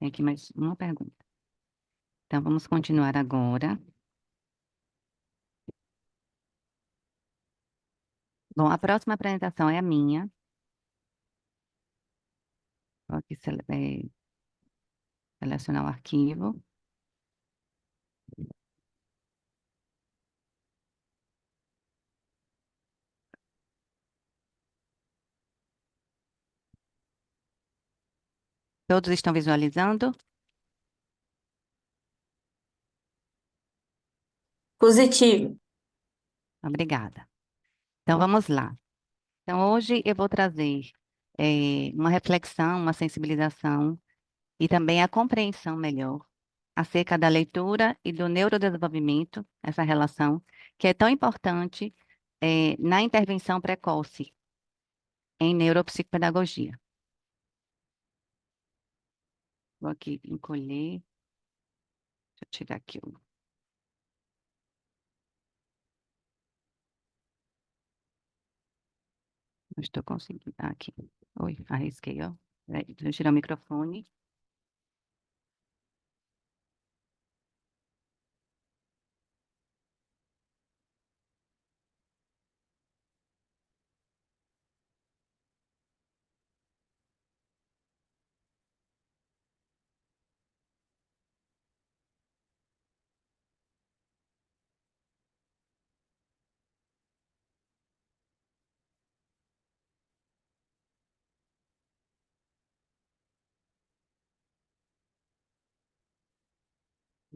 Tem aqui mais uma pergunta. Então, vamos continuar agora. Bom, a próxima apresentação é a minha. Vou aqui selecionar o arquivo. Todos estão visualizando? Positivo. Obrigada. Então, vamos lá. Então, hoje eu vou trazer uma reflexão, uma sensibilização e também a compreensão melhor acerca da leitura e do neurodesenvolvimento, essa relação que é tão importante na intervenção precoce em neuropsicopedagogia. Vou aqui encolher. Deixa eu tirar aqui o. Não estou conseguindo. Aqui. Oi, arrisquei, ó. Peraí, deixa eu tirar o microfone.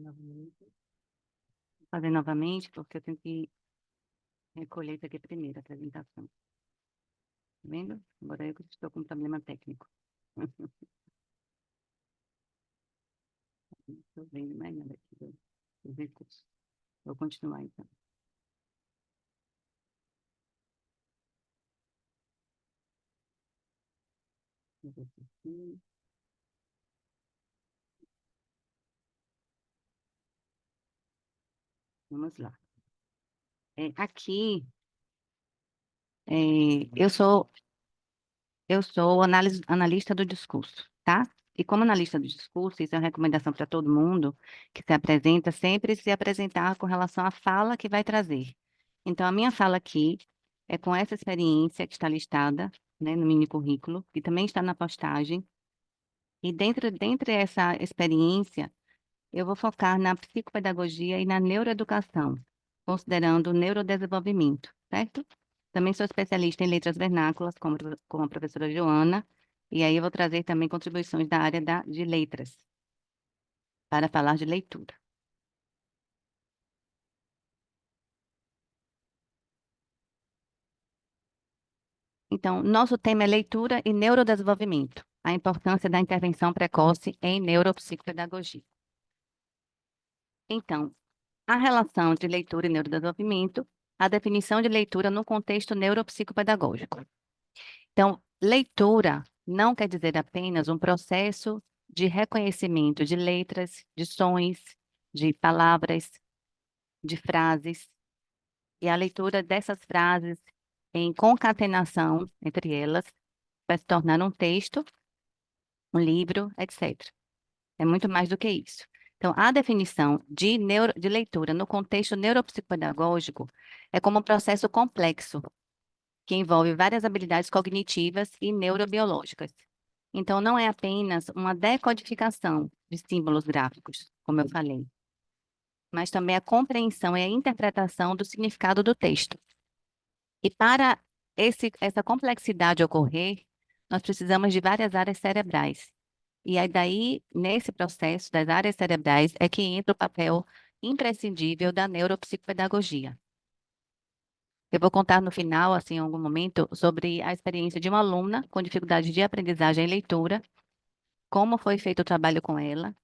Novamente. Vou fazer novamente, porque eu tenho que recolher isso aqui primeiro, a apresentação. Tá vendo? Agora eu que estou com um problema técnico. Não estou vendo mais nada aqui dos recursos. Vou continuar, então. Vou ver aqui. Vamos lá. Aqui, eu sou analista do discurso, tá? E como analista do discurso, isso é uma recomendação para todo mundo que se apresenta, sempre se apresentar com relação à fala que vai trazer. Então, a minha fala aqui é com essa experiência que está listada, né, no mini currículo, que também está na postagem. E dentro dessa experiência, eu vou focar na psicopedagogia e na neuroeducação, considerando o neurodesenvolvimento, certo? Também sou especialista em letras vernáculas, como a professora Joana, e aí eu vou trazer também contribuições da área de letras, para falar de leitura. Então, nosso tema é leitura e neurodesenvolvimento, a importância da intervenção precoce em neuropsicopedagogia. Então, a relação de leitura e neurodesenvolvimento, a definição de leitura no contexto neuropsicopedagógico. Então, leitura não quer dizer apenas um processo de reconhecimento de letras, de sons, de palavras, de frases, e a leitura dessas frases em concatenação entre elas vai se tornar um texto, um livro, etc. É muito mais do que isso. Então, a definição de leitura no contexto neuropsicopedagógico é como um processo complexo que envolve várias habilidades cognitivas e neurobiológicas. Então, não é apenas uma decodificação de símbolos gráficos, como eu falei, mas também a compreensão e a interpretação do significado do texto. E para essa complexidade ocorrer, nós precisamos de várias áreas cerebrais. E aí daí, nesse processo das áreas cerebrais, é que entra o papel imprescindível da neuropsicopedagogia. Eu vou contar no final, assim, em algum momento, sobre a experiência de uma aluna com dificuldade de aprendizagem em leitura, como foi feito o trabalho com ela,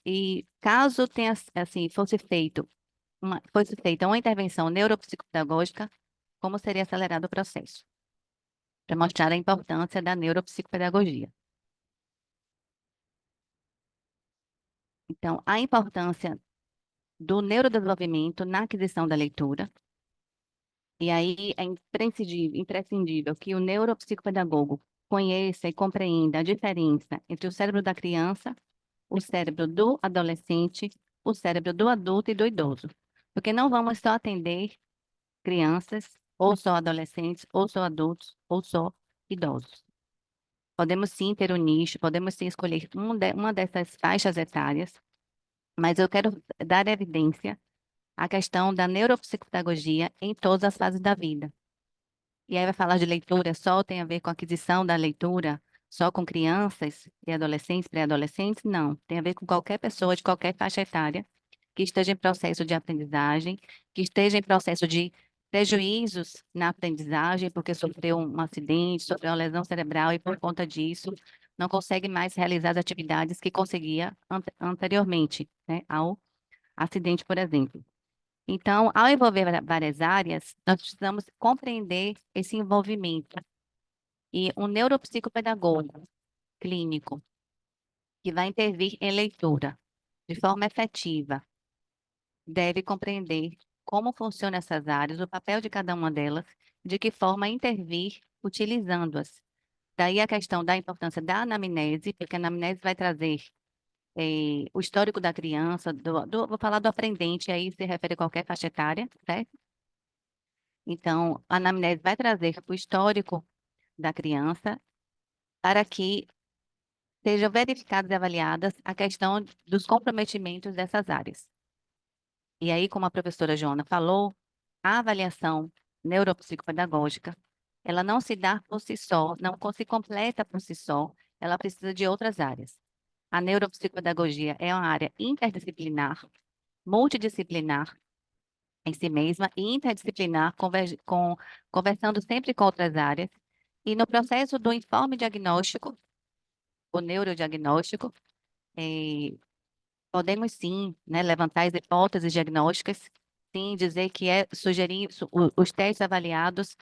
e caso tenha, assim, fosse feita uma intervenção neuropsicopedagógica, como seria acelerado o processo, para mostrar a importância da neuropsicopedagogia. Então, a importância do neurodesenvolvimento na aquisição da leitura, e aí é imprescindível que o neuropsicopedagogo conheça e compreenda a diferença entre o cérebro da criança, o cérebro do adolescente, o cérebro do adulto e do idoso. Porque não vamos só atender crianças, ou só adolescentes, ou só adultos, ou só idosos. Podemos sim ter um nicho, podemos sim escolher uma dessas faixas etárias, mas eu quero dar evidência à questão da neuropsicopedagogia em todas as fases da vida. E aí vai falar de leitura só, tem a ver com a aquisição da leitura só com crianças e adolescentes, pré-adolescentes? Não, tem a ver com qualquer pessoa de qualquer faixa etária que esteja em processo de aprendizagem, que esteja em processo de prejuízos na aprendizagem, porque sofreu um acidente, sofreu uma lesão cerebral e por conta disso não consegue mais realizar as atividades que conseguia anteriormente, né, ao acidente, por exemplo. Então, ao envolver várias áreas, nós precisamos compreender esse envolvimento. E um neuropsicopedagogo clínico que vai intervir em leitura de forma efetiva deve compreender como funcionam essas áreas, o papel de cada uma delas, de que forma intervir utilizando-as. Daí a questão da importância da anamnese, porque a anamnese vai trazer o histórico da criança, vou falar do aprendente, aí se refere a qualquer faixa etária, certo? Então, a anamnese vai trazer o histórico da criança para que sejam verificadas e avaliadas a questão dos comprometimentos dessas áreas. E aí, como a professora Joana falou, a avaliação neuropsicopedagógica, ela não se dá por si só, não se completa por si só, ela precisa de outras áreas. A neuropsicopedagogia é uma área interdisciplinar, multidisciplinar em si mesma e interdisciplinar, conversando sempre com outras áreas. E no processo do informe diagnóstico, o neurodiagnóstico, eh, podemos sim, né, levantar as hipóteses diagnósticas, sim, dizer que sugerir os testes avaliados,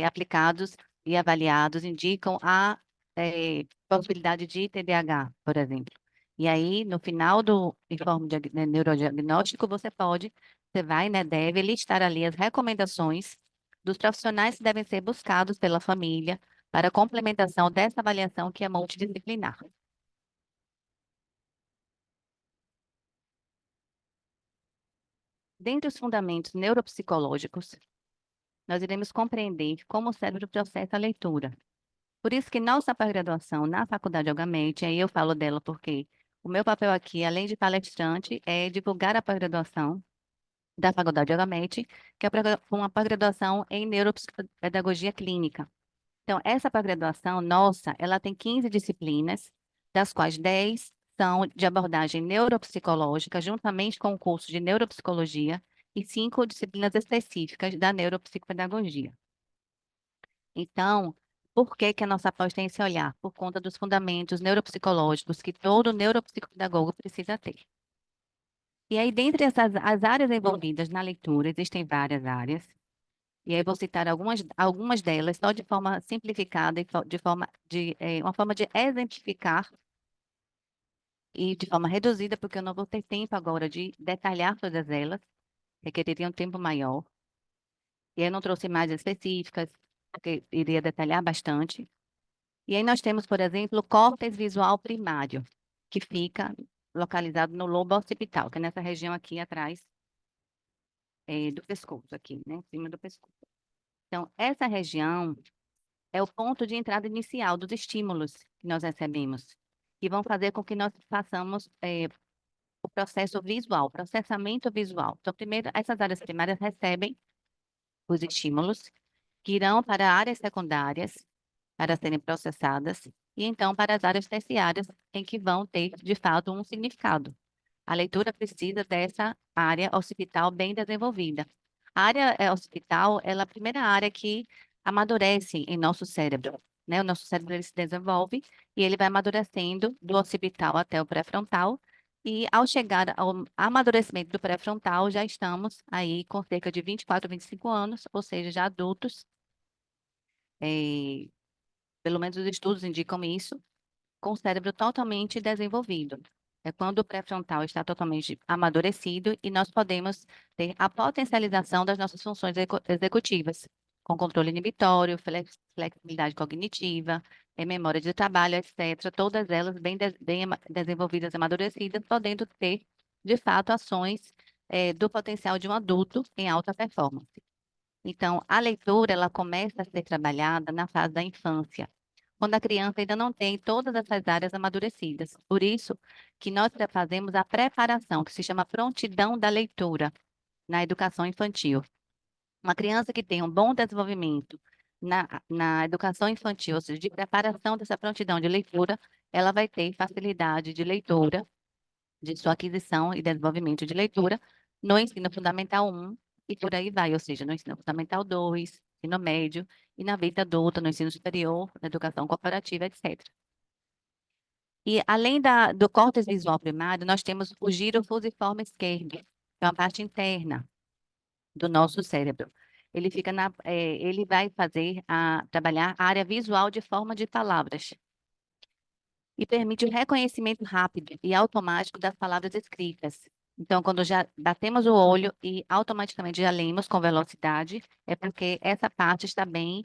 aplicados e avaliados indicam a possibilidade de TDAH, por exemplo. E aí, no final do informe neurodiagnóstico, você vai, né, deve listar ali as recomendações dos profissionais que devem ser buscados pela família para a complementação dessa avaliação que é multidisciplinar. Dentre os fundamentos neuropsicológicos, nós iremos compreender como o cérebro processa a leitura. Por isso que nossa pós-graduação na Faculdade Algamente, aí eu falo dela porque o meu papel aqui, além de palestrante, é divulgar a pós-graduação da Faculdade Algamente, que é uma pós-graduação em neuropsicopedagogia clínica. Então, essa pós-graduação nossa, ela tem 15 disciplinas, das quais 10 são de abordagem neuropsicológica, juntamente com o curso de neuropsicologia, e 5 disciplinas específicas da neuropsicopedagogia. Então, por que que a nossa pós tem esse olhar? Por conta dos fundamentos neuropsicológicos que todo neuropsicopedagogo precisa ter. E aí, dentre as áreas envolvidas na leitura, existem várias áreas, e aí eu vou citar algumas delas, só de forma simplificada e uma forma de exemplificar e de forma reduzida, porque eu não vou ter tempo agora de detalhar todas elas, requeriria um tempo maior. E aí eu não trouxe mais específicas, porque iria detalhar bastante. E aí nós temos, por exemplo, o córtex visual primário, que fica localizado no lobo occipital, que é nessa região aqui atrás do pescoço, aqui, né, em cima do pescoço. Então, essa região é o ponto de entrada inicial dos estímulos que nós recebemos, que vão fazer com que nós façamos o processo visual, processamento visual. Então, primeiro, essas áreas primárias recebem os estímulos, que irão para áreas secundárias, para serem processadas, e então para as áreas terciárias, em que vão ter, de fato, um significado. A leitura precisa dessa área occipital bem desenvolvida. A área occipital, ela é a primeira área que amadurece em nosso cérebro, né? O nosso cérebro ele se desenvolve e ele vai amadurecendo do occipital até o pré-frontal, e ao chegar ao amadurecimento do pré-frontal, já estamos aí com cerca de 24, 25 anos, ou seja, já adultos, eh, pelo menos os estudos indicam isso, com o cérebro totalmente desenvolvido. É quando o pré-frontal está totalmente amadurecido e nós podemos ter a potencialização das nossas funções executivas, com controle inibitório, flexibilidade cognitiva, memória de trabalho, etc., todas elas bem desenvolvidas, amadurecidas, podendo ter, de fato, ações do potencial de um adulto em alta performance. Então, a leitura, ela começa a ser trabalhada na fase da infância, quando a criança ainda não tem todas essas áreas amadurecidas. Por isso que nós fazemos a preparação, que se chama prontidão da leitura, na educação infantil. Uma criança que tem um bom desenvolvimento na educação infantil, ou seja, de preparação dessa prontidão de leitura, ela vai ter facilidade de leitura, de sua aquisição e desenvolvimento de leitura no ensino fundamental 1 e por aí vai, ou seja, no ensino fundamental 2, ensino médio e na vida adulta, no ensino superior, na educação corporativa, etc. E além do córtex visual primário, nós temos o giro fusiforme esquerdo, que é uma parte interna do nosso cérebro. Ele fica ele vai trabalhar a área visual de forma de palavras e permite o reconhecimento rápido e automático das palavras escritas. Então, quando já batemos o olho e automaticamente já lemos com velocidade, é porque essa parte está bem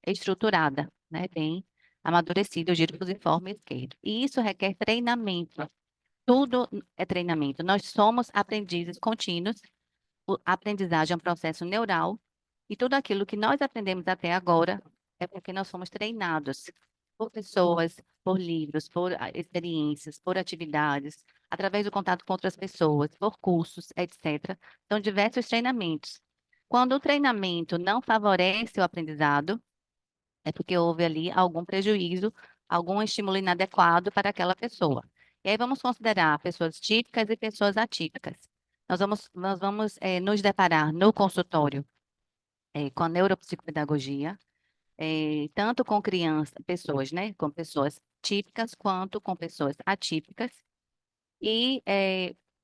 estruturada, né? Bem amadurecida, o giro fusiforme esquerdo. E isso requer treinamento. Tudo é treinamento. Nós somos aprendizes contínuos. A aprendizagem é um processo neural e tudo aquilo que nós aprendemos até agora é porque nós fomos treinados por pessoas, por livros, por experiências, por atividades, através do contato com outras pessoas, por cursos, etc. São diversos treinamentos. Quando o treinamento não favorece o aprendizado, é porque houve ali algum prejuízo, algum estímulo inadequado para aquela pessoa. E aí vamos considerar pessoas típicas e pessoas atípicas. Nós vamos nos deparar no consultório com a neuropsicopedagogia, tanto com crianças, pessoas, né, com pessoas típicas quanto com pessoas atípicas. E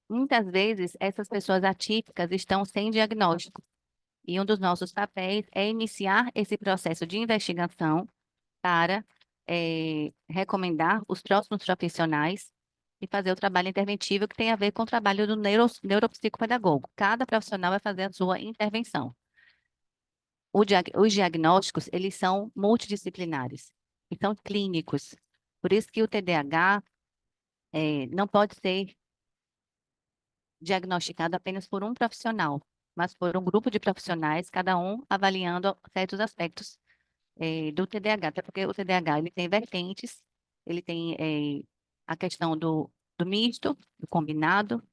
muitas vezes essas pessoas atípicas estão sem diagnóstico. E um dos nossos papéis é iniciar esse processo de investigação para recomendar os próximos profissionais e fazer o trabalho interventivo que tem a ver com o trabalho do neuropsicopedagogo. Cada profissional vai fazer a sua intervenção. Os diagnósticos, eles são multidisciplinares e são clínicos. Por isso que o TDAH não pode ser diagnosticado apenas por um profissional, mas por um grupo de profissionais, cada um avaliando certos aspectos do TDAH, até porque o TDAH ele tem vertentes, ele tem a questão do misto, do combinado,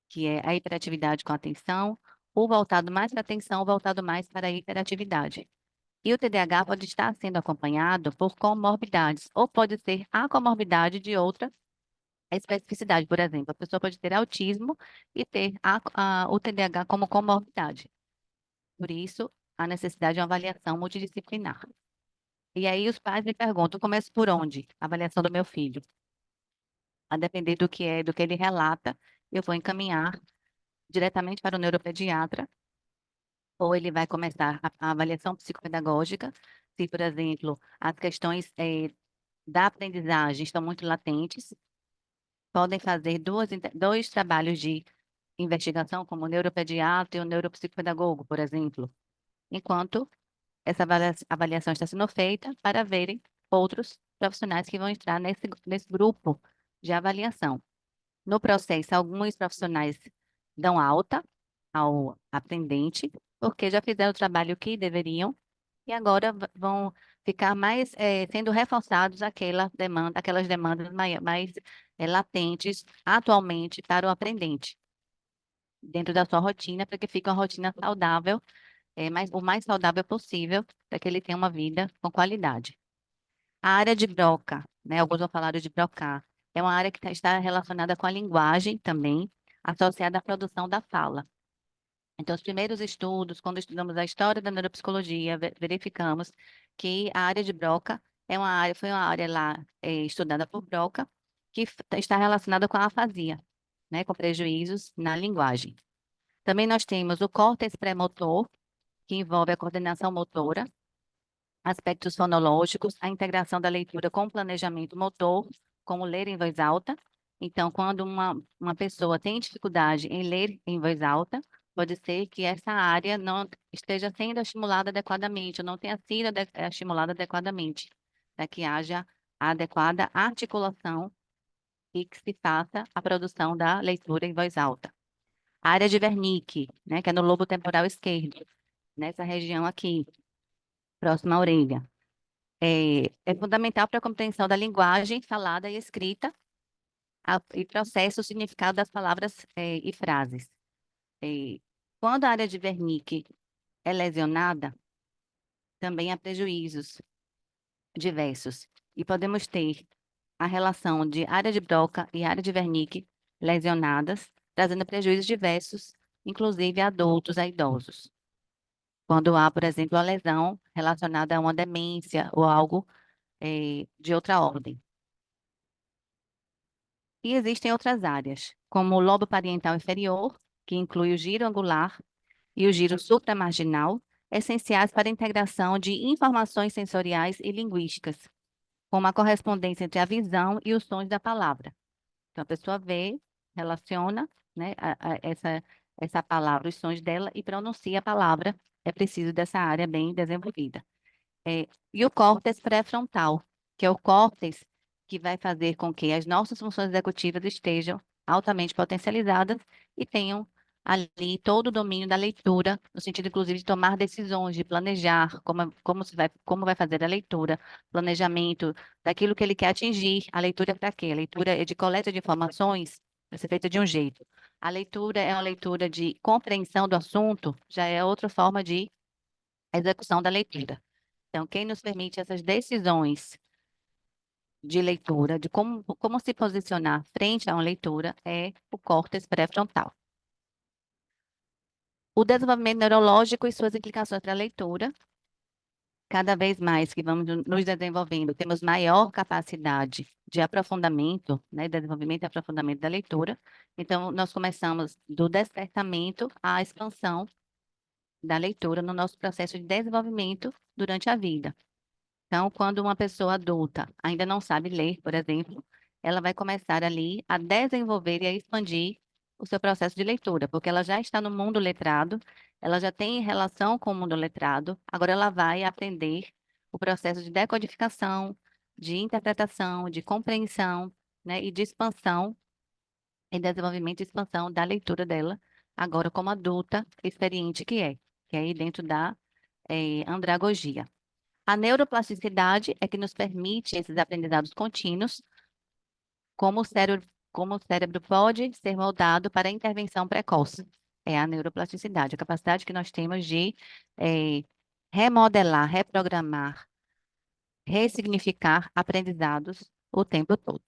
que é a hiperatividade com atenção, ou voltado mais para a atenção, ou voltado mais para a hiperatividade. E o TDAH pode estar sendo acompanhado por comorbidades, ou pode ser a comorbidade de outra especificidade. Por exemplo, a pessoa pode ter autismo e ter o TDAH como comorbidade. Por isso, a necessidade de uma avaliação multidisciplinar. E aí os pais me perguntam, começo por onde? A avaliação do meu filho. A depender do que ele relata, eu vou encaminhar diretamente para o neuropediatra, ou ele vai começar a avaliação psicopedagógica, se, por exemplo, as questões da aprendizagem estão muito latentes, podem fazer dois trabalhos de investigação, como o neuropediatra e o neuropsicopedagogo, por exemplo, enquanto essa avaliação está sendo feita para verem outros profissionais que vão entrar nesse grupo de avaliação. No processo, alguns profissionais dão alta ao aprendente, porque já fizeram o trabalho que deveriam, e agora vão ficar mais sendo reforçados aquelas demandas mais latentes atualmente para o aprendente, dentro da sua rotina, para que fique uma rotina saudável, o mais saudável possível, para que ele tenha uma vida com qualidade. A área de Broca, né, alguns vão falar de Broca, é uma área que está relacionada com a linguagem também, associada à produção da fala. Então, os primeiros estudos, quando estudamos a história da neuropsicologia, verificamos que a área de Broca foi uma área lá estudada por Broca, que está relacionada com a afasia, né, com prejuízos na linguagem. Também nós temos o córtex pré-motor, que envolve a coordenação motora, aspectos fonológicos, a integração da leitura com o planejamento motor, como ler em voz alta. Então, quando uma pessoa tem dificuldade em ler em voz alta, pode ser que essa área não esteja sendo estimulada adequadamente, ou não tenha sido estimulada adequadamente. para que haja a adequada articulação e que se faça a produção da leitura em voz alta. A área de Wernicke, né, que é no lobo temporal esquerdo, nessa região aqui, próxima à orelha. É fundamental para a compreensão da linguagem falada e escrita e processa o significado das palavras e frases. É, quando a área de Wernicke é lesionada, também há prejuízos diversos. E podemos ter a relação de área de Broca e área de Wernicke lesionadas, trazendo prejuízos diversos, inclusive a adultos, a idosos. Quando há, por exemplo, a lesão relacionada a uma demência ou algo de outra ordem. E existem outras áreas, como o lobo parietal inferior, que inclui o giro angular e o giro supramarginal, essenciais para a integração de informações sensoriais e linguísticas, como a correspondência entre a visão e os sons da palavra. Então, a pessoa vê, relaciona, né, essa palavra, os sons dela, e pronuncia a palavra. É preciso dessa área bem desenvolvida. E o córtex pré-frontal, que é o córtex que vai fazer com que as nossas funções executivas estejam altamente potencializadas e tenham ali todo o domínio da leitura, no sentido, inclusive, de tomar decisões, de planejar como vai fazer a leitura, planejamento daquilo que ele quer atingir. A leitura é para quê? A leitura é de coleta de informações, vai ser feita de um jeito. A leitura é uma leitura de compreensão do assunto, já é outra forma de execução da leitura. Então, quem nos permite essas decisões de leitura, de como se posicionar frente a uma leitura, é o córtex pré-frontal. O desenvolvimento neurológico e suas implicações para a leitura, cada vez mais que vamos nos desenvolvendo, temos maior capacidade de aprofundamento, né, desenvolvimento e aprofundamento da leitura. Então, nós começamos do despertamento à expansão da leitura no nosso processo de desenvolvimento durante a vida. Então, quando uma pessoa adulta ainda não sabe ler, por exemplo, ela vai começar ali a desenvolver e a expandir o seu processo de leitura, porque ela já está no mundo letrado, ela já tem relação com o mundo letrado, agora ela vai aprender o processo de decodificação, de interpretação, de compreensão, né, e de expansão e desenvolvimento e expansão da leitura dela, agora como adulta experiente que é aí dentro da andragogia. A neuroplasticidade é que nos permite esses aprendizados contínuos, como o cérebro pode ser moldado para a intervenção precoce. É a neuroplasticidade, a capacidade que nós temos de remodelar, reprogramar, ressignificar aprendizados o tempo todo.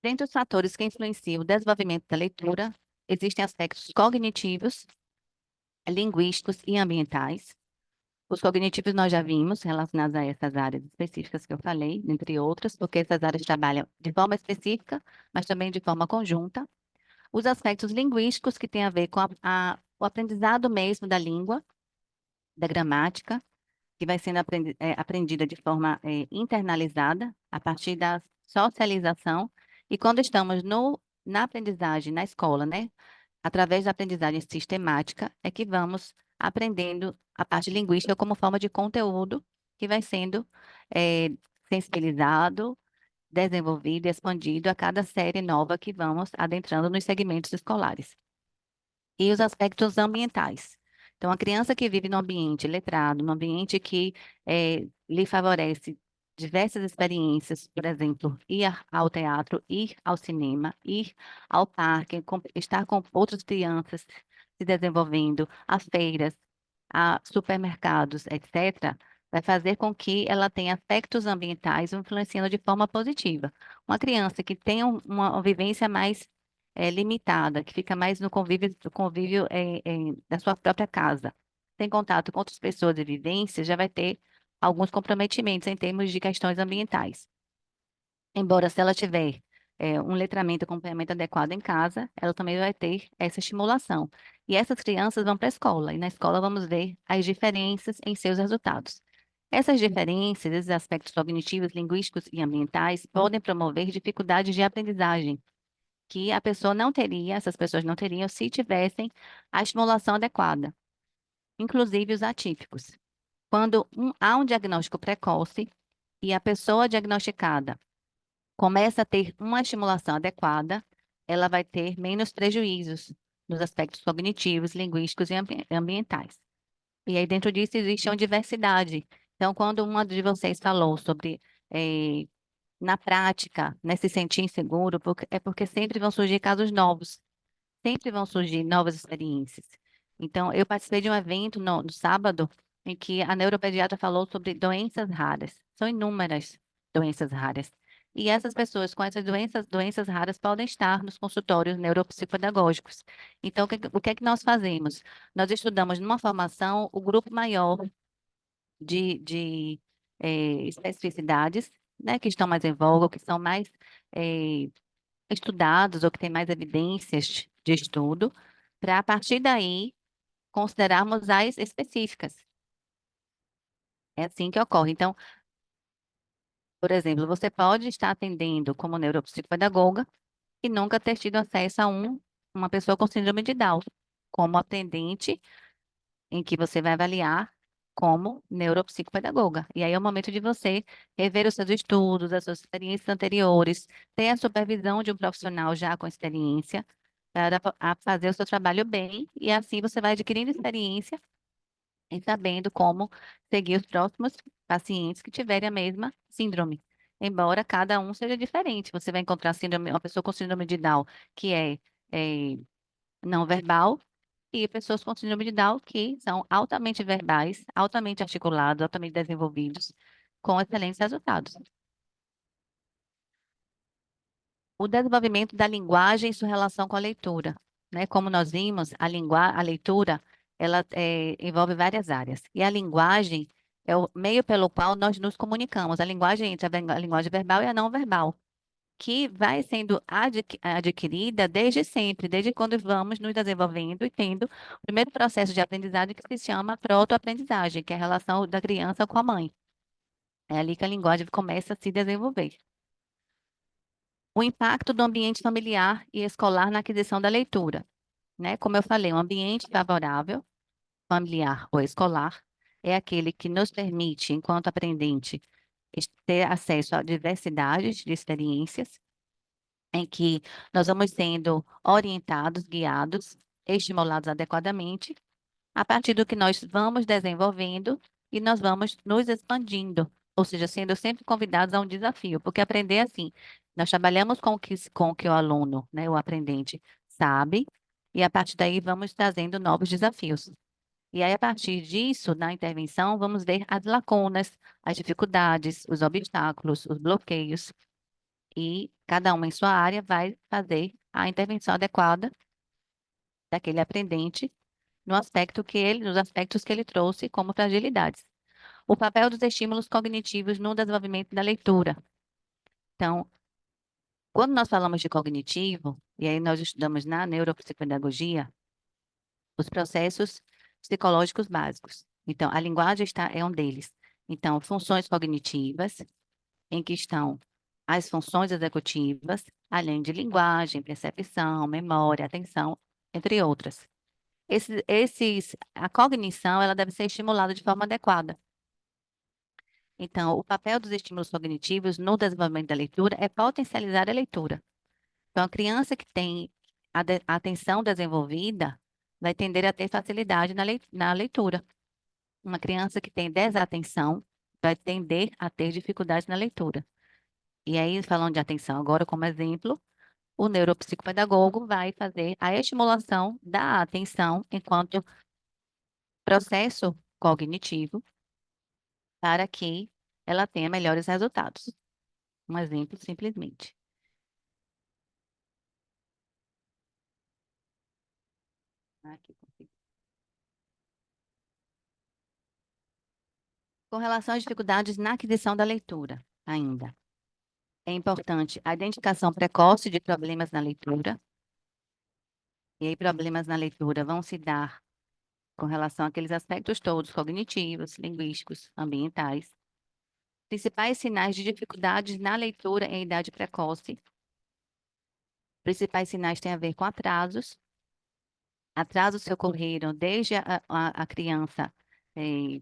Dentre os fatores que influenciam o desenvolvimento da leitura, existem aspectos cognitivos, linguísticos e ambientais. Os cognitivos nós já vimos relacionados a essas áreas específicas que eu falei, entre outras, porque essas áreas trabalham de forma específica, mas também de forma conjunta. Os aspectos linguísticos que têm a ver com o aprendizado mesmo da língua, da gramática, que vai sendo aprendida de forma internalizada, a partir da socialização. E quando estamos na aprendizagem, na escola, né? Através da aprendizagem sistemática, é que vamos aprendendo a parte linguística como forma de conteúdo que vai sendo eh, sensibilizado, desenvolvido e expandido a cada série nova que vamos adentrando nos segmentos escolares. E os aspectos ambientais. Então, a criança que vive num ambiente letrado, num ambiente que lhe favorece diversas experiências, por exemplo, ir ao teatro, ir ao cinema, ir ao parque, estar com outras crianças se desenvolvendo, a feiras, a supermercados, etc., vai fazer com que ela tenha aspectos ambientais influenciando de forma positiva. Uma criança que tem uma vivência mais limitada, que fica mais no convívio da sua própria casa, tem contato com outras pessoas e vivências, já vai ter alguns comprometimentos em termos de questões ambientais. Embora, se ela tiver um letramento e acompanhamento adequado em casa, ela também vai ter essa estimulação. E essas crianças vão para a escola, e na escola vamos ver as diferenças em seus resultados. Essas diferenças, esses aspectos cognitivos, linguísticos e ambientais podem promover dificuldades de aprendizagem, que a pessoa não teria, essas pessoas não teriam se tivessem a estimulação adequada, inclusive os atípicos. Quando há um diagnóstico precoce e a pessoa diagnosticada começa a ter uma estimulação adequada, ela vai ter menos prejuízos nos aspectos cognitivos, linguísticos e ambientais. E aí, dentro disso, existe uma diversidade. Então, quando uma de vocês falou sobre, eh, na prática, né, se sentir inseguro, é porque sempre vão surgir casos novos, sempre vão surgir novas experiências. Então, eu participei de um evento no sábado, em que a neuropediatra falou sobre doenças raras. São inúmeras doenças raras. E essas pessoas com essas doenças raras podem estar nos consultórios neuropsicopedagógicos. Então, o que é que nós fazemos? Nós estudamos numa formação o grupo maior de especificidades, né, que estão mais em voga, ou que são mais eh, estudados, ou que têm mais evidências de estudo, para, a partir daí, considerarmos as específicas. É assim que ocorre. Então, por exemplo, você pode estar atendendo como neuropsicopedagoga e nunca ter tido acesso a uma pessoa com síndrome de Down, como atendente em que você vai avaliar como neuropsicopedagoga. E aí é o momento de você rever os seus estudos, as suas experiências anteriores, ter a supervisão de um profissional já com experiência, para fazer o seu trabalho bem, e assim você vai adquirindo experiência e sabendo como seguir os próximos pacientes que tiverem a mesma síndrome. Embora cada um seja diferente, você vai encontrar síndrome, uma pessoa com síndrome de Down que é não verbal, e pessoas com síndrome de Down que são altamente verbais, altamente articulados, altamente desenvolvidos, com excelentes resultados. O desenvolvimento da linguagem e sua relação com a leitura, né? Como nós vimos, a leitura, ela envolve várias áreas. E a linguagem é o meio pelo qual nós nos comunicamos. A linguagem entre a linguagem verbal e a não verbal, que vai sendo adquirida desde sempre, desde quando vamos nos desenvolvendo e tendo o primeiro processo de aprendizagem que se chama protoaprendizagem, que é a relação da criança com a mãe. É ali que a linguagem começa a se desenvolver. O impacto do ambiente familiar e escolar na aquisição da leitura, né? Como eu falei, um ambiente favorável, familiar ou escolar, é aquele que nos permite, enquanto aprendente, ter acesso a diversidades de experiências, em que nós vamos sendo orientados, guiados, estimulados adequadamente, a partir do que nós vamos desenvolvendo e nós vamos nos expandindo, ou seja, sendo sempre convidados a um desafio, porque aprender é assim, nós trabalhamos com o que o aluno, né, o aprendente, sabe, e a partir daí vamos trazendo novos desafios. E aí, a partir disso, na intervenção, vamos ver as lacunas, as dificuldades, os obstáculos, os bloqueios, e cada um em sua área vai fazer a intervenção adequada daquele aprendente nos aspectos que ele trouxe como fragilidades. O papel dos estímulos cognitivos no desenvolvimento da leitura. Então, quando nós falamos de cognitivo, e aí nós estudamos na neuropsicopedagogia, os processos psicológicos básicos. Então, a linguagem é um deles. Então, funções cognitivas, em que estão as funções executivas, além de linguagem, percepção, memória, atenção, entre outras. A cognição, ela deve ser estimulada de forma adequada. Então, o papel dos estímulos cognitivos no desenvolvimento da leitura é potencializar a leitura. Então, a criança que tem a atenção desenvolvida vai tender a ter facilidade na leitura. Uma criança que tem desatenção vai tender a ter dificuldades na leitura. E aí, falando de atenção agora como exemplo, o neuropsicopedagogo vai fazer a estimulação da atenção enquanto processo cognitivo para que ela tenha melhores resultados. Um exemplo, simplesmente. Aqui, consegui. Com relação às dificuldades na aquisição da leitura, ainda. É importante a identificação precoce de problemas na leitura. E aí, problemas na leitura vão se dar com relação àqueles aspectos todos, cognitivos, linguísticos, ambientais. Principais sinais de dificuldades na leitura em idade precoce. Principais sinais têm a ver com atrasos. Atrasos que ocorreram desde a criança eh,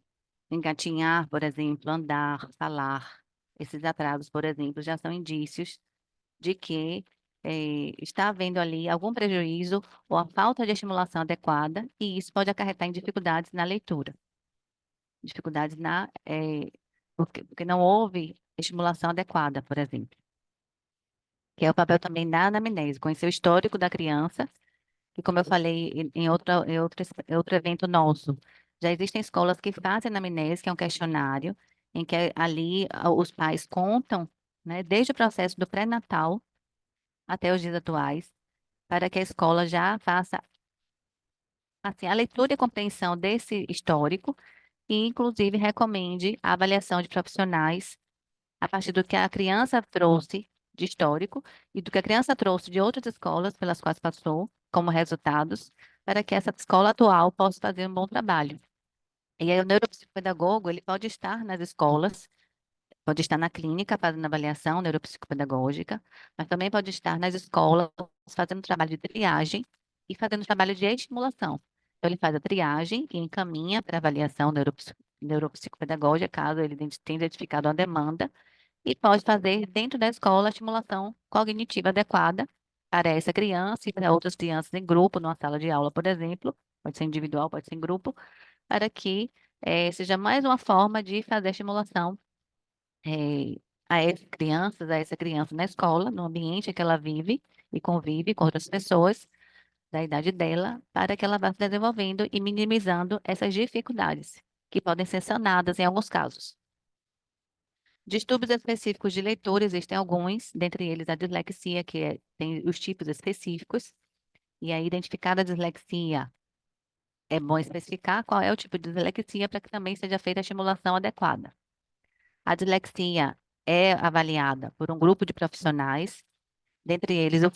engatinhar, por exemplo, andar, falar. Esses atrasos, por exemplo, já são indícios de que está havendo ali algum prejuízo ou a falta de estimulação adequada, e isso pode acarretar em dificuldades na leitura, dificuldades porque não houve estimulação adequada, por exemplo, que é o papel também da anamnese, conhecer o histórico da criança, e como eu falei em outro evento nosso, já existem escolas que fazem anamnese, que é um questionário, em que ali os pais contam, né, desde o processo do pré-natal até os dias atuais, para que a escola já faça assim, a leitura e compreensão desse histórico e, inclusive, recomende a avaliação de profissionais a partir do que a criança trouxe de histórico e do que a criança trouxe de outras escolas pelas quais passou, como resultados, para que essa escola atual possa fazer um bom trabalho. E aí, o neuropsicopedagogo, ele pode estar nas escolas, pode estar na clínica fazendo avaliação neuropsicopedagógica, mas também pode estar nas escolas fazendo trabalho de triagem e fazendo trabalho de estimulação. Então, ele faz a triagem e encaminha para avaliação neuropsicopedagógica, caso ele tenha identificado uma demanda, e pode fazer dentro da escola a estimulação cognitiva adequada para essa criança e para outras crianças em grupo, numa sala de aula, por exemplo, pode ser individual, pode ser em grupo, para que seja mais uma forma de fazer a estimulação a essa criança na escola, no ambiente em que ela vive e convive com outras pessoas da idade dela, para que ela vá se desenvolvendo e minimizando essas dificuldades, que podem ser sanadas em alguns casos. Distúrbios específicos de leitura, existem alguns, dentre eles a dislexia, tem os tipos específicos, e aí, identificada a dislexia, é bom especificar qual é o tipo de dislexia para que também seja feita a estimulação adequada. A dislexia é avaliada por um grupo de profissionais, dentre eles o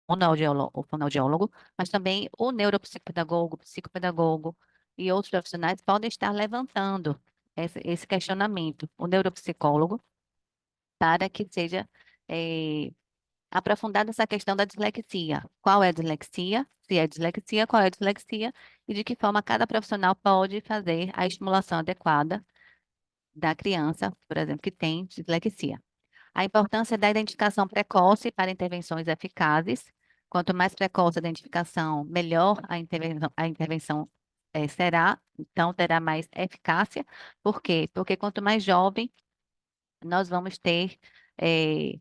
fonoaudiólogo, mas também o neuropsicopedagogo, o psicopedagogo e outros profissionais podem estar levantando esse questionamento, o neuropsicólogo, para que seja eh, aprofundada essa questão da dislexia. Qual é a dislexia? Se é dislexia, qual é a dislexia? E de que forma cada profissional pode fazer a estimulação adequada da criança, por exemplo, que tem dislexia. A importância da identificação precoce para intervenções eficazes. Quanto mais precoce a identificação, melhor a intervenção será, então terá mais eficácia. Por quê? Porque quanto mais jovem, nós vamos ter eh,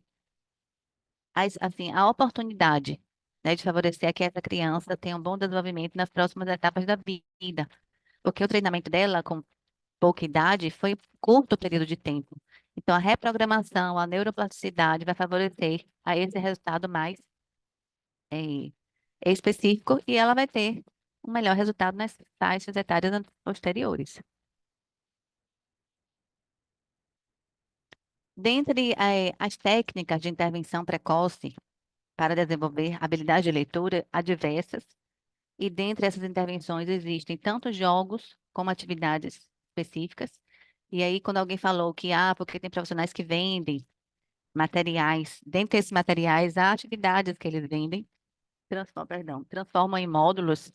assim, a oportunidade, né, de favorecer que essa criança tenha um bom desenvolvimento nas próximas etapas da vida. Porque o treinamento dela, com pouca idade, foi curto período de tempo. Então, a reprogramação, a neuroplasticidade vai favorecer a esse resultado mais eh, específico e ela vai ter um melhor resultado nas faixas etárias posteriores. Dentre as técnicas de intervenção precoce para desenvolver habilidade de leitura, há diversas, e dentre essas intervenções existem tanto jogos como atividades específicas. E aí, quando alguém falou que, porque tem profissionais que vendem materiais, dentre esses materiais, há atividades que eles vendem, transformam em módulos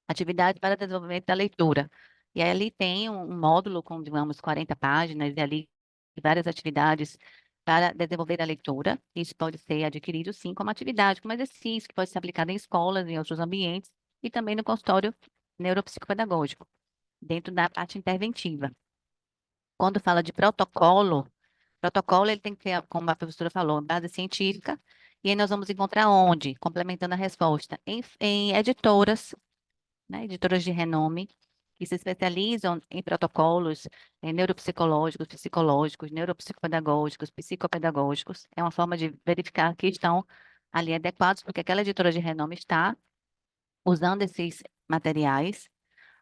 atividades para desenvolvimento da leitura. E aí ali tem um módulo com, digamos, 40 páginas, e ali várias atividades para desenvolver a leitura. Isso pode ser adquirido, sim, como atividade, como exercício, que pode ser aplicado em escolas, em outros ambientes, e também no consultório neuropsicopedagógico, dentro da parte interventiva. Quando fala de protocolo ele tem que ter, como a professora falou, base científica, e aí nós vamos encontrar onde? Complementando a resposta, em editoras, né, editoras de renome, que se especializam em protocolos neuropsicológicos, psicológicos, neuropsicopedagógicos, psicopedagógicos. É uma forma de verificar que estão ali adequados, porque aquela editora de renome está usando esses materiais.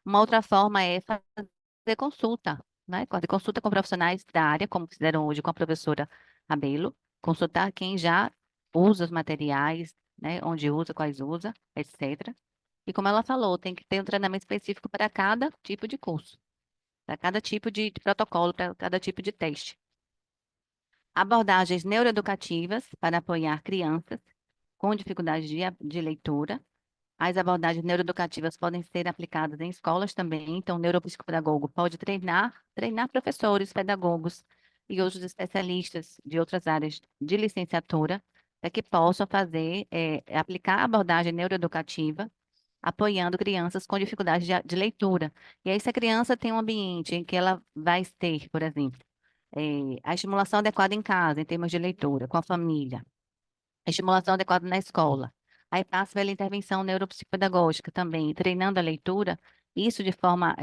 Uma outra forma é fazer consulta, né? Fazer consulta com profissionais da área, como fizeram hoje com a professora Abelo, consultar quem já usa os materiais, né? Onde usa, quais usa, etc. E como ela falou, tem que ter um treinamento específico para cada tipo de curso, para cada tipo de protocolo, para cada tipo de teste. Abordagens neuroeducativas para apoiar crianças. com dificuldade de leitura. As abordagens neuroeducativas podem ser aplicadas em escolas também, então o neuropsicopedagogo pode treinar professores, pedagogos e outros especialistas de outras áreas de licenciatura para que possam aplicar a abordagem neuroeducativa, apoiando crianças com dificuldade de leitura. E aí, se a criança tem um ambiente em que ela vai ter, por exemplo, a estimulação adequada em casa, em termos de leitura, com a família, a estimulação adequada na escola. Aí passa pela intervenção neuropsicopedagógica também, treinando a leitura, isso de forma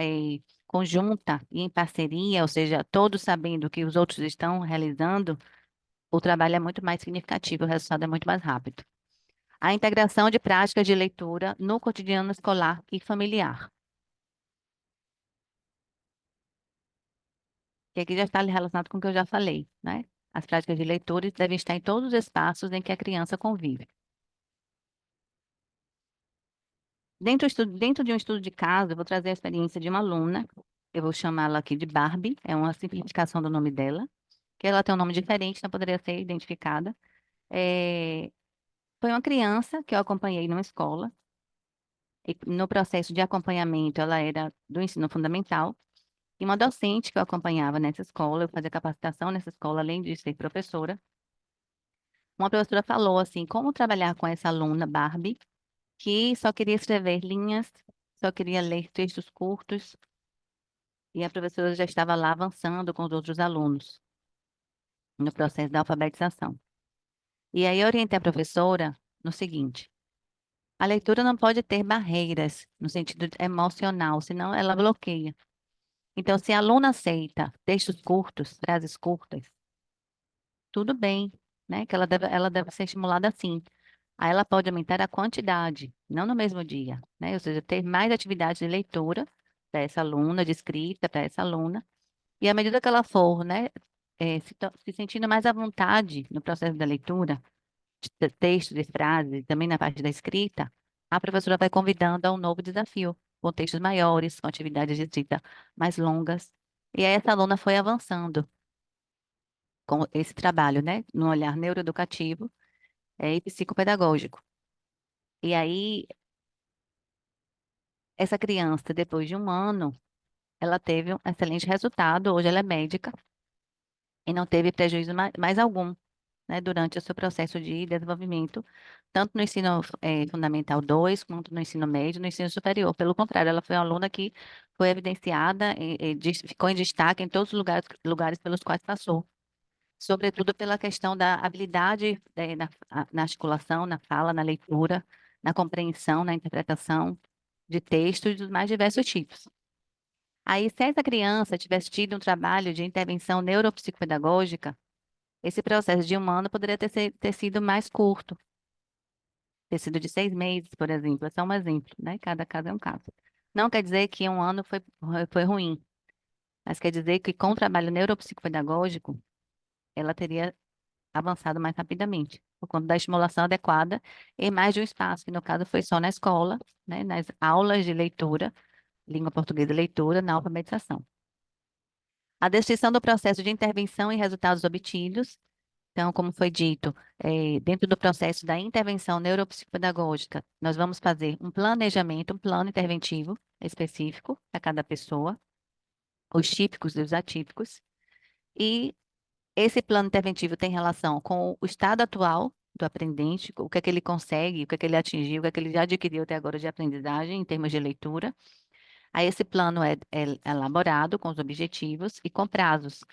conjunta e em parceria, ou seja, todos sabendo o que os outros estão realizando, o trabalho é muito mais significativo, o resultado é muito mais rápido. A integração de práticas de leitura no cotidiano escolar e familiar, que aqui já está relacionado com o que eu já falei, né? As práticas de leitura devem estar em todos os espaços em que a criança convive. Dentro de um estudo de caso, eu vou trazer a experiência de uma aluna, eu vou chamá-la aqui de Barbie, é uma simplificação do nome dela, que ela tem um nome diferente, não poderia ser identificada. É, foi uma criança que eu acompanhei numa escola, e no processo de acompanhamento, ela era do ensino fundamental, e uma docente que eu acompanhava nessa escola, eu fazia capacitação nessa escola, além de ser professora, uma professora falou assim, como trabalhar com essa aluna Barbie, que só queria escrever linhas, só queria ler textos curtos, e a professora já estava lá avançando com os outros alunos no processo da alfabetização. E aí eu orientei a professora no seguinte: a leitura não pode ter barreiras no sentido emocional, senão ela bloqueia. Então, se a aluna aceita textos curtos, frases curtas, tudo bem, né? Que ela deve ser estimulada assim. Aí ela pode aumentar a quantidade, não no mesmo dia, né? Ou seja, ter mais atividades de leitura para essa aluna, de escrita para essa aluna. E à medida que ela for, né, se sentindo mais à vontade no processo da leitura, de texto, de frase, também na parte da escrita, a professora vai convidando a um novo desafio, com textos maiores, com atividades de escrita mais longas. E aí essa aluna foi avançando com esse trabalho, né, no olhar neuroeducativo, e psicopedagógico. E aí, essa criança, depois de um ano, ela teve um excelente resultado. Hoje ela é médica e não teve prejuízo mais algum, né, durante o seu processo de desenvolvimento, tanto no ensino fundamental 2, quanto no ensino médio, no ensino superior. Pelo contrário, ela foi uma aluna que foi evidenciada ficou em destaque em todos os lugares pelos quais passou, sobretudo pela questão da habilidade na articulação, na fala, na leitura, na compreensão, na interpretação de textos dos mais diversos tipos. Aí, se essa criança tivesse tido um trabalho de intervenção neuropsicopedagógica, esse processo de um ano poderia ter sido mais curto, ter sido de 6 meses, por exemplo. Esse é um exemplo, né? Cada caso é um caso. Não quer dizer que um ano foi ruim, mas quer dizer que com o trabalho neuropsicopedagógico, ela teria avançado mais rapidamente, por conta da estimulação adequada e mais de um espaço, que no caso foi só na escola, né? Nas aulas de leitura, língua portuguesa e leitura, na alfabetização. A descrição do processo de intervenção e resultados obtidos. Então, como foi dito, dentro do processo da intervenção neuropsicopedagógica, nós vamos fazer um planejamento, um plano interventivo específico para cada pessoa, os típicos e os atípicos, e esse plano interventivo tem relação com o estado atual do aprendente, o que é que ele consegue, o que é que ele atingiu, o que é que ele já adquiriu até agora de aprendizagem em termos de leitura. Aí esse plano é elaborado com os objetivos e com prazos.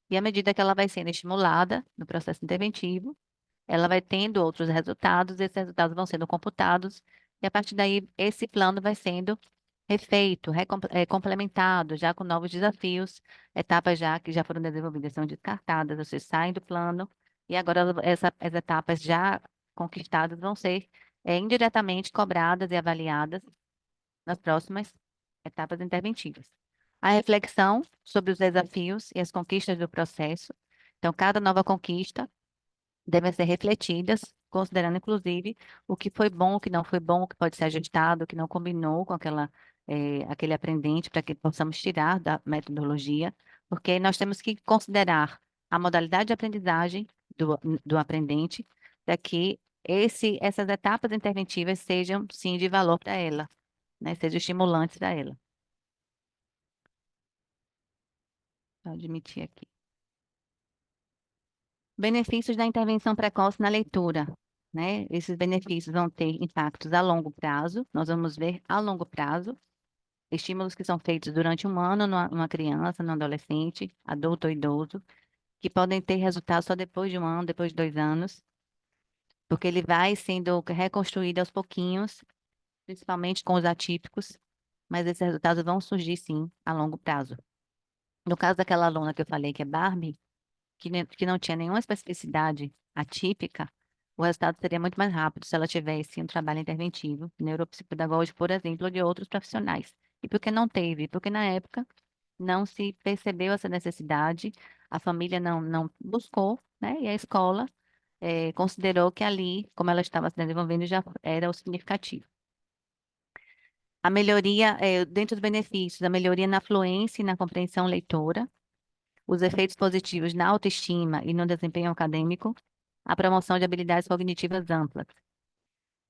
E à medida que ela vai sendo estimulada no processo interventivo, ela vai tendo outros resultados, esses resultados vão sendo computados, e a partir daí esse plano vai sendo refeito, complementado, já com novos desafios, etapas já que já foram desenvolvidas são descartadas, você sai do plano, e agora as etapas já conquistadas vão ser indiretamente cobradas e avaliadas nas próximas etapas interventivas. A reflexão sobre os desafios e as conquistas do processo. Então, cada nova conquista devem ser refletidas, considerando inclusive o que foi bom, o que não foi bom, o que pode ser ajustado, o que não combinou com aquele aprendente, para que possamos tirar da metodologia, porque nós temos que considerar a modalidade de aprendizagem do aprendente, para que essas etapas interventivas sejam, sim, de valor para ela, né? Sejam estimulantes para ela. Vou admitir aqui. Benefícios da intervenção precoce na leitura, né? Esses benefícios vão ter impactos a longo prazo, nós vamos ver a longo prazo, estímulos que são feitos durante um ano numa criança, num adolescente, adulto ou idoso, que podem ter resultado só depois de um ano, depois de 2 anos, porque ele vai sendo reconstruído aos pouquinhos, principalmente com os atípicos, mas esses resultados vão surgir sim a longo prazo. No caso daquela aluna que eu falei que é Barbie, que não tinha nenhuma especificidade atípica, o resultado seria muito mais rápido se ela tivesse um trabalho interventivo, neuropsicopedagógico, por exemplo, ou de outros profissionais. E por que não teve? Porque na época não se percebeu essa necessidade, a família não buscou, né? E a escola considerou que ali, como ela estava se desenvolvendo, já era o significativo. A melhoria, dentro dos benefícios, a melhoria na fluência e na compreensão leitora, os efeitos positivos na autoestima e no desempenho acadêmico, a promoção de habilidades cognitivas amplas.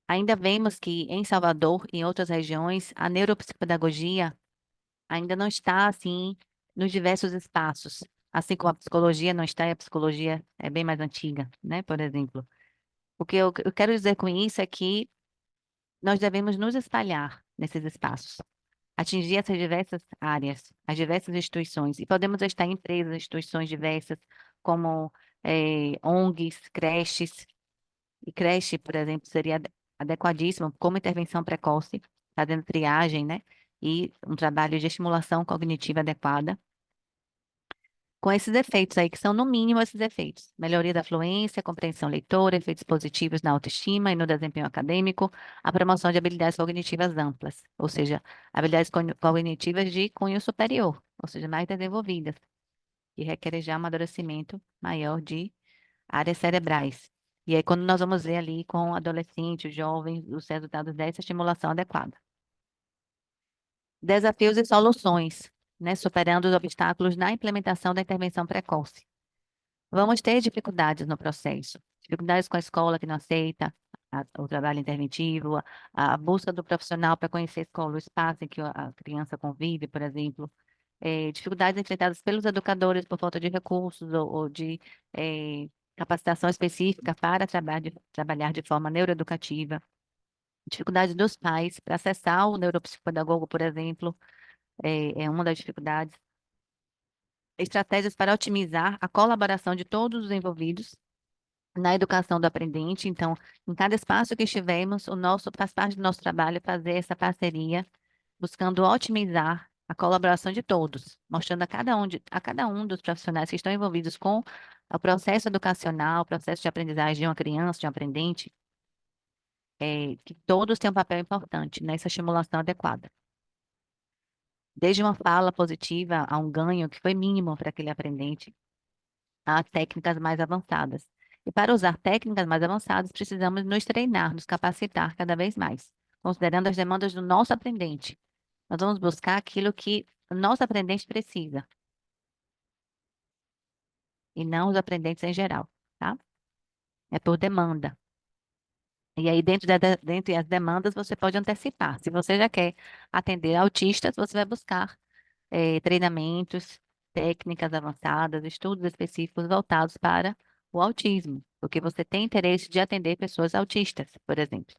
Ainda vemos que em Salvador e em outras regiões, a neuropsicopedagogia ainda não está assim nos diversos espaços, assim como a psicologia não está, e a psicologia é bem mais antiga, né? Por exemplo. O que eu quero dizer com isso é que nós devemos nos espalhar nesses espaços, atingir essas diversas áreas, as diversas instituições, e podemos estar em empresas, instituições diversas, como ONGs, creches, e creche, por exemplo, seria adequadíssimo como intervenção precoce, fazendo triagem, né? E um trabalho de estimulação cognitiva adequada com esses efeitos aí, que são no mínimo esses efeitos. Melhoria da fluência, compreensão leitora, efeitos positivos na autoestima e no desempenho acadêmico, a promoção de habilidades cognitivas amplas, ou seja, habilidades cognitivas de cunho superior, ou seja, mais desenvolvidas, que requerem já um amadurecimento maior de áreas cerebrais. E aí, quando nós vamos ver ali com adolescentes, jovens, os resultados dessa estimulação adequada. Desafios e soluções, né, superando os obstáculos na implementação da intervenção precoce. Vamos ter dificuldades no processo, dificuldades com a escola que não aceita o trabalho interventivo, a busca do profissional para conhecer a escola, o espaço em que a criança convive, por exemplo, dificuldades enfrentadas pelos educadores por falta de recursos ou de capacitação específica para trabalhar de forma neuroeducativa, dificuldade dos pais para acessar o neuropsicopedagogo, por exemplo, é uma das dificuldades. Estratégias para otimizar a colaboração de todos os envolvidos na educação do aprendente. Então, em cada espaço que estivermos, faz parte do nosso trabalho fazer essa parceria, buscando otimizar a colaboração de todos, mostrando a cada um dos profissionais que estão envolvidos com o processo educacional, o processo de aprendizagem de uma criança, de um aprendente, que todos têm um papel importante nessa estimulação adequada. Desde uma fala positiva a um ganho que foi mínimo para aquele aprendente, a técnicas mais avançadas. E para usar técnicas mais avançadas, precisamos nos treinar, nos capacitar cada vez mais, considerando as demandas do nosso aprendente. Nós vamos buscar aquilo que o nosso aprendente precisa, e não os aprendentes em geral, tá? É por demanda. E aí, dentro das demandas, você pode antecipar. Se você já quer atender autistas, você vai buscar treinamentos, técnicas avançadas, estudos específicos voltados para o autismo, porque você tem interesse de atender pessoas autistas, por exemplo.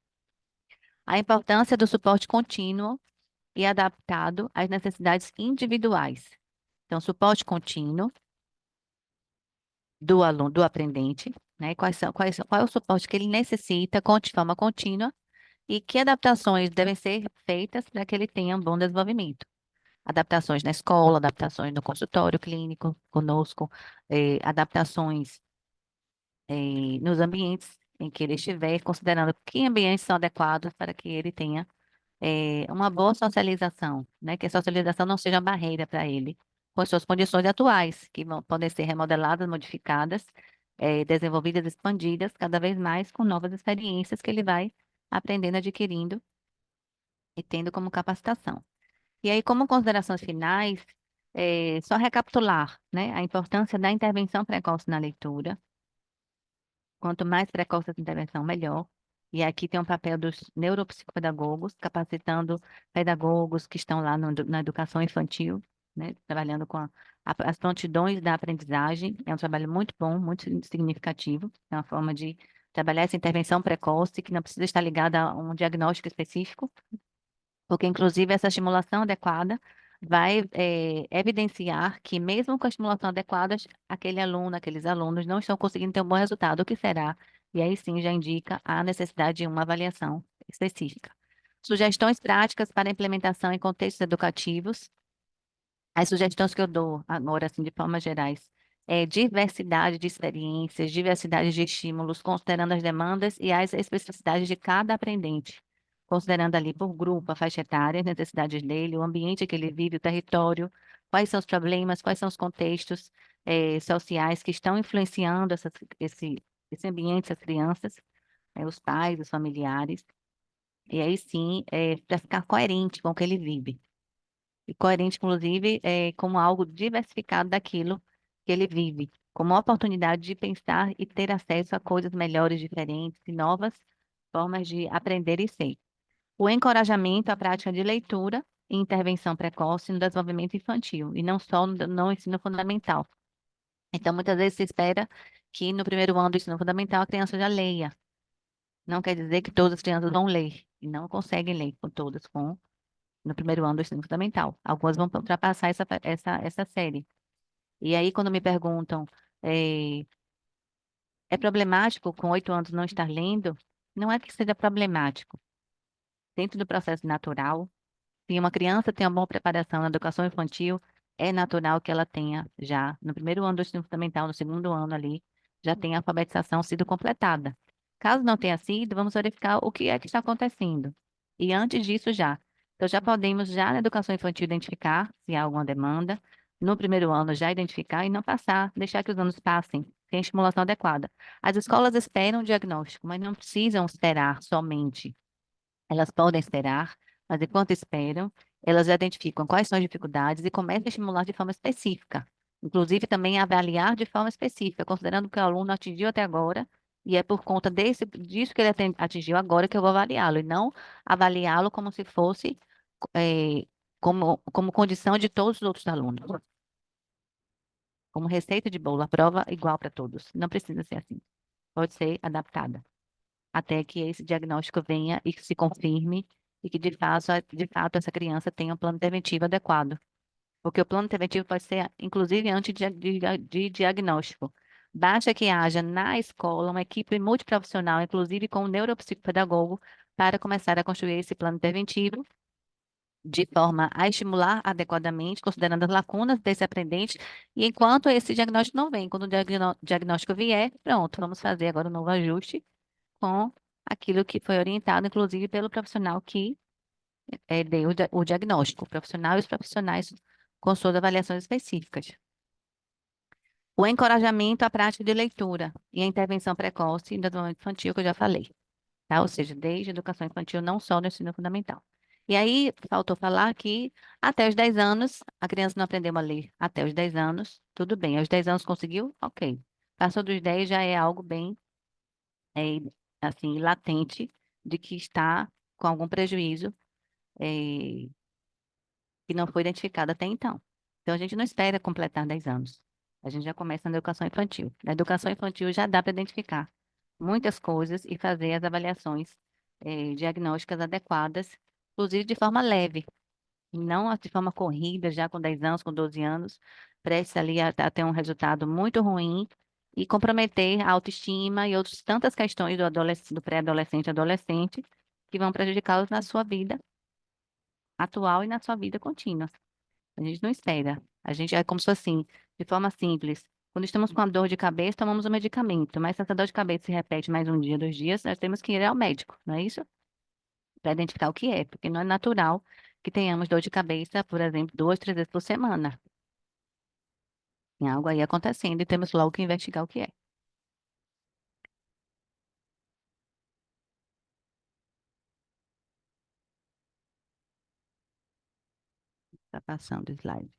A importância do suporte contínuo e adaptado às necessidades individuais. Então, suporte contínuo do aluno, do aprendente, né? Qual é o suporte que ele necessita de forma contínua e que adaptações devem ser feitas para que ele tenha um bom desenvolvimento. Adaptações na escola, adaptações no consultório clínico conosco, adaptações nos ambientes em que ele estiver, considerando que ambientes são adequados para que ele tenha uma boa socialização, né? Que a socialização não seja barreira para ele, com as suas condições atuais, que podem ser remodeladas, modificadas, desenvolvidas, expandidas cada vez mais com novas experiências que ele vai aprendendo, adquirindo e tendo como capacitação. E aí, como considerações finais, só recapitular, né, a importância da intervenção precoce na leitura, Quanto mais precoce essa intervenção, melhor. E aqui tem um papel dos neuropsicopedagogos, capacitando pedagogos que estão lá na educação infantil, né, trabalhando com as prontidões da aprendizagem. É um trabalho muito bom, muito significativo. É uma forma de trabalhar essa intervenção precoce, que não precisa estar ligada a um diagnóstico específico, porque, inclusive, essa estimulação adequada vai evidenciar que, mesmo com a estimulação adequada, aquele aluno, aqueles alunos não estão conseguindo ter um bom resultado. O que será? E aí sim já indica a necessidade de uma avaliação específica. Sugestões práticas para implementação em contextos educativos. As sugestões que eu dou agora, assim, de formas gerais, é diversidade de experiências, diversidade de estímulos, considerando as demandas e as especificidades de cada aprendente, considerando ali por grupo, a faixa etária, as necessidades dele, o ambiente que ele vive, o território, quais são os problemas, quais são os contextos sociais que estão influenciando esse ambiente, essas crianças, os pais, os familiares, e aí sim, para ficar coerente com o que ele vive e coerente, inclusive, como algo diversificado daquilo que ele vive, como uma oportunidade de pensar e ter acesso a coisas melhores, diferentes e novas formas de aprender e ser. O encorajamento à prática de leitura e intervenção precoce no desenvolvimento infantil, e não só no ensino fundamental. Então, muitas vezes se espera que no primeiro ano do ensino fundamental a criança já leia. Não quer dizer que todas as crianças vão ler, e não conseguem ler com todas, no primeiro ano do ensino fundamental. Algumas vão ultrapassar essa série. E aí, quando me perguntam, é, é problemático com 8 anos não estar lendo? Não é que seja problemático. Dentro do processo natural, se uma criança tem uma boa preparação na educação infantil, é natural que ela tenha já, no primeiro ano do ensino fundamental, no segundo ano ali, já tenha a alfabetização sido completada. Caso não tenha sido, vamos verificar o que é que está acontecendo. E antes disso, já. Então, já podemos, já na educação infantil, identificar se há alguma demanda. No primeiro ano, já identificar e não passar, deixar que os anos passem, sem estimulação adequada. As escolas esperam o diagnóstico, mas não precisam esperar somente. Elas podem esperar, mas enquanto esperam, elas identificam quais são as dificuldades e começam a estimular de forma específica. Inclusive, também avaliar de forma específica, considerando que o aluno atingiu até agora, e é por conta disso que ele atingiu agora que eu vou avaliá-lo, e não avaliá-lo como se fosse, eh, como condição de todos os outros alunos, como receita de bolo, a prova igual para todos. Não precisa ser assim. Pode ser adaptada até que esse diagnóstico venha e que se confirme e que de fato essa criança tenha um plano preventivo adequado. Porque o plano preventivo pode ser, inclusive, antes de diagnóstico. Basta que haja na escola uma equipe multiprofissional, inclusive com um neuropsicopedagogo, para começar a construir esse plano preventivo, de forma a estimular adequadamente, considerando as lacunas desse aprendente, e enquanto esse diagnóstico não vem, quando o diagnóstico vier, pronto, vamos fazer agora um novo ajuste com aquilo que foi orientado, inclusive pelo profissional que deu o diagnóstico, o profissional e os profissionais com suas avaliações específicas. O encorajamento à prática de leitura e a intervenção precoce no desenvolvimento infantil, que eu já falei, tá? Ou seja, desde a educação infantil, não só no ensino fundamental. E aí, faltou falar que até os 10 anos, a criança não aprendeu a ler até os 10 anos, tudo bem. Aos 10 anos conseguiu? Ok. Passou dos 10 já é algo bem é, assim, latente de que está com algum prejuízo é, que não foi identificado até então. Então, a gente não espera completar 10 anos. A gente já começa na educação infantil. Na educação infantil já dá para identificar muitas coisas e fazer as avaliações diagnósticas adequadas, inclusive de forma leve, e não de forma corrida, já com 10 anos, com 12 anos, prestes ali a ter um resultado muito ruim e comprometer a autoestima e outras tantas questões do pré-adolescente e adolescente que vão prejudicá-los na sua vida atual e na sua vida contínua. A gente não espera. A gente é como se fosse assim, de forma simples. Quando estamos com a dor de cabeça, tomamos um medicamento, mas se essa dor de cabeça se repete mais um dia, 2 dias, nós temos que ir ao médico, não é isso? Para identificar o que é, porque não é natural que tenhamos dor de cabeça, por exemplo, 2, 3 vezes por semana. Tem algo aí acontecendo e temos logo que investigar o que é. Está passando o slide.